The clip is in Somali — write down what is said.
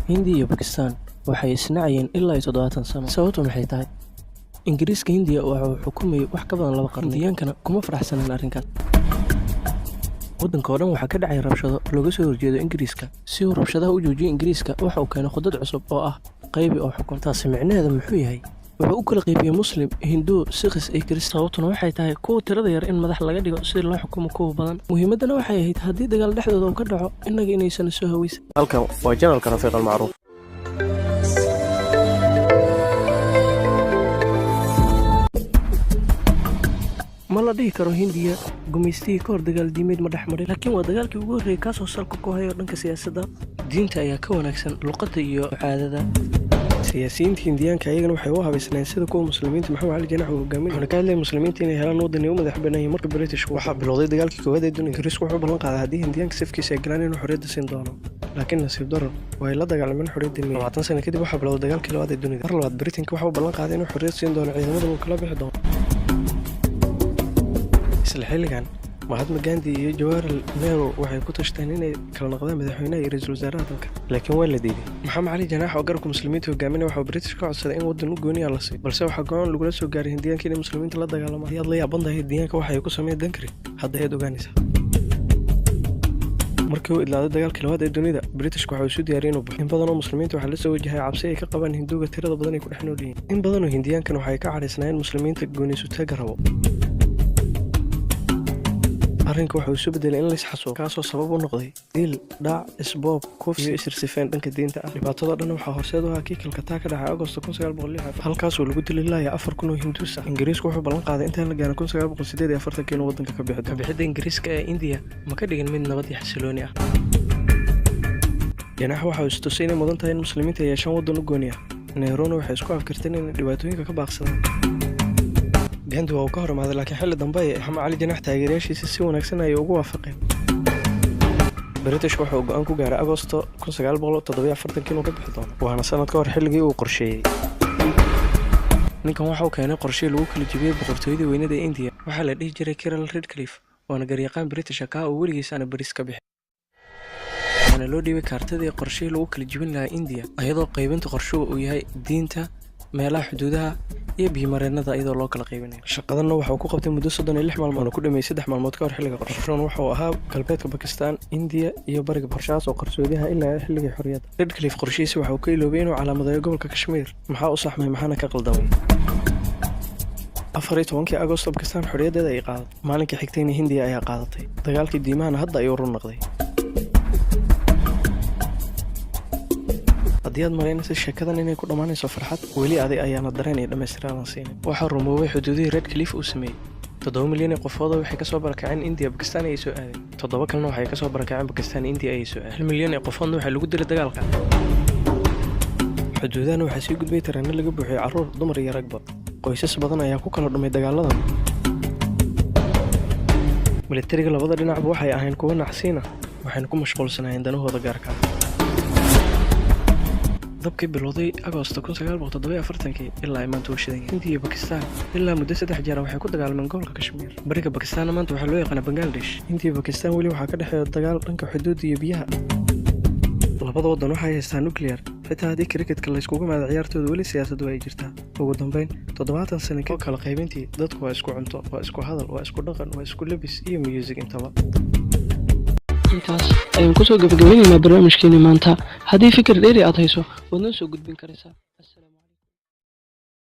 Hindiya iyo Bakistan waxay isnacayeen ilaa 70 sano. Sababtu maxay tahay? Ingiriiska Hindiya waxa uu xukumayay wax ka badan 2 qarni. Hindiyaankana kuma faraxsanaan arrinkaas. Waddanka oo dhan waxaa ka dhacay rabshado looga soo horjeedo Ingiriiska. Si uu rabshadaha u joojiyo Ingiriiska, waxa uu keenay khudad cusub oo ah qaybi oo xukun. Taasi micnaheedu muxuu yahay? Wuxuu u kala qaybiyay Muslim, Hindu, Sikhs iyo Kristaan. Sababtuna waxay tahay kuwa tirada yar in madax laga dhigo si loo xukumo kuwa badan. Muhiimadana waxay ahayd haddii dagaal dhexdooda uu ka dhaco, innaga inaysan soo hawaysan. halkan waa janalka Rafiiq Almacruuf. Ma la dhihi karo Hindiya gumaystigii ka hor dagaal diimeed ma dhex marin, laakiin waa dagaalkii ugu horreeyay kaasoo salka ku hayo dhanka siyaasadda. Diinta ayaa ka wanaagsan luqadda iyo caadada. Siyaasiyiinta Hindiyaanka ayagana waxay u habaysnaayeen sida kuwa Muslimiinta. Maxamed Cali Jinnah uu hogaaminayay wuxuuna ka hadlayay Muslimiinta inay helaan waddan ay u madax bannaayeen. Marka Britishku waxaa bilowday dagaalkii koowaad ee dunida. Ingiriisku wuxuu ballan qaaday haddii Hindiyaanka safkiisa ay galaan inuu xorriyadda siin doono, laakiin nasiib darro way la dagaalameen xorriyadda. 20 sano kadib waxaa bilowday dagaalkii labaad ee dunida. Mar labaad Britain waxa uu ballan qaaday inuu xorriyad siin doono, ciidamada uu kala bixi doono. isla xilligan Mahatma Gandhi iyo Jawaharlal Nehru waxay ku tashteen inay kala noqdaan madaxweynaha iyo ra'iisul wasaaraha dalka, laakiin waa la diiday. Maxamed Cali Jinnah oo garabka Muslimiinta hogaaminaya waxa uu British ka codsaday in waddan u gooni ah la siiyo, balse waxaa go'aan lagula soo gaaray Hindiyaanka inay Muslimiinta la dagaalamaan. Haddii aad la yaaban tahay Hindiyaanka waxa ay ku sameeyeen Dankari, hadda ayaad ogaanaysaa. Markii uu idlaaday dagaalkii labaad ee dunida, Britishku waxa uu isu diyaariyay inuu baxo. In badan oo Muslimiinta waxaa la soo wajahay cabsi ay ka qabaan Hinduuga tirada badan ay ku dhex nool yihiin. In badan oo Hindiyaankan waxay ka cadhaysnaayeen Muslimiinta gooni-sutaagga rabo. arrinku wuxuu isu bedelay in la isxasuuqo, kaasoo sabab u noqday dil, dhac, isboob, kufsi iyo isirsifeen dhanka diinta ah. dhibaatada dhan waxaa horseed u ahaa kii Calcutta ka dhacay Agosto 1906, halkaasoo lagu dilay ilaa 4,000 oo Hinduus ah. Ingiriisku wuxuu ballan qaaday intaan la gaarin 1948 inuu waddanka ka bixi doono. Kabixidda Ingiriiska ee Indiya ma ka dhigin mid nabad iyo xasilooni ah. Jinnah waxa uu istusay inay mudan tahay in Muslimiinta ay yeeshaan waddan u gooni ah. Nehruna waxay isku afkarteen inay dhibaatooyinka ka baaqsadaan. Gandhi waa uu ka hormaaday, laakiin xilli dambe Maxamed Cali Jinnah taageerayaashiisa si wanaagsan ayay ugu waafaqeen. Britishku wuxuu go'aan ku gaaray Agosto 1947 inuu ka bixi doono, waana sanad ka hor xilligii uu qorsheeyay. ninkan waxa uu keenay qorshe lagu kala jebiyay boqortooyadii weynada ee India. waxaa la dhihi jiray Kirill Redcliffe, waana garyaqaan British ah oo weligiis aan Baris ka bixin. waxaana loo dhiibay kaartadii qorshe lagu kala jebin lahaa India, iyadoo qaybinta qorshuhu uu yahay diinta, meelaha xuduudaha iyo biyo-mareennada iyadoo loo kala qaybinayo. shaqadanna waxa uu ku qabtay muddo 36 maalmood oo ku dhameeyay 3 maalmood ka hor xilliga qorshahan. waxa uu ahaa galbeedka Bakistan, India iyo bariga qorshahaas oo qarsoodiha ilaa xilligii xorriyadda. Redcliffe qorshihiisa waxa uu ka iloobay inuu calaamadeeyo gobolka Kashmir. maxaa u saxmay, maxaana ka qaldamay? 14 Agosto Bakistan xorriyaddeeda ay qaadatay. maalinkii xigtayna Hindiya ayaa qaadatay. dagaalkii diimahana hadda ayuu run noqday. haddii aad maraynaysa sheekadan inay ku dhammaanayso farxad, weli adig ayaana dareen iyo dhammaystiraadan siinin. waxaa rumoobay xuduudihii Redcliffe uu sameeyey. 7 milyan oo qofooda waxay kasoo barakaceen India, Bakistan ayay soo aadeen. 7 kalena waxay kasoo barakaceen Bakistan, India ayay soo aadeen. 1 milyan oo qofoodna waxaa lagu dilay dagaalka. xuduudahana waxaa sii gudbay tareenno laga buuxiyay carruur, dumar iyo ragba. qoysas badan ayaa ku kala dhumay dagaaladan. militariga labada dhinacba waxay ahayn kuwo nacsiin ah, waxayna ku mashquulsanaayeen danahooda gaarka ah. dabkii bilowday Agosto 1947 ilaa ay maanta u shidan yihiin. Hindiya iyo Bakistan ilaa muddo 3 jeer waxay ku dagaalameen gobolka Kashmir. bariga Bakistan maanta waxaa loo yaqaan Bangladesh. Hindiya iyo Bakistan weli waxaa ka dhexeeya dagaal dhanka xuduudda iyo biyaha. labada waddan waxay haystaan nuclear, xitaa haddii cricketka la iskugu maado ciyaartooda weli siyaasaddu ay jirtaa. ugu dambeyn 70 sano ka kala qaybintii, dadku waa isku cunto, waa isku hadal, waa isku dhaqan, waa isku labis iyo music intaba. intaas ayaan kusoo gabagabaynaynaa barnaamijkeeni maanta. haddii fikir dheeri aad hayso waad noo soo gudbin karaysaa.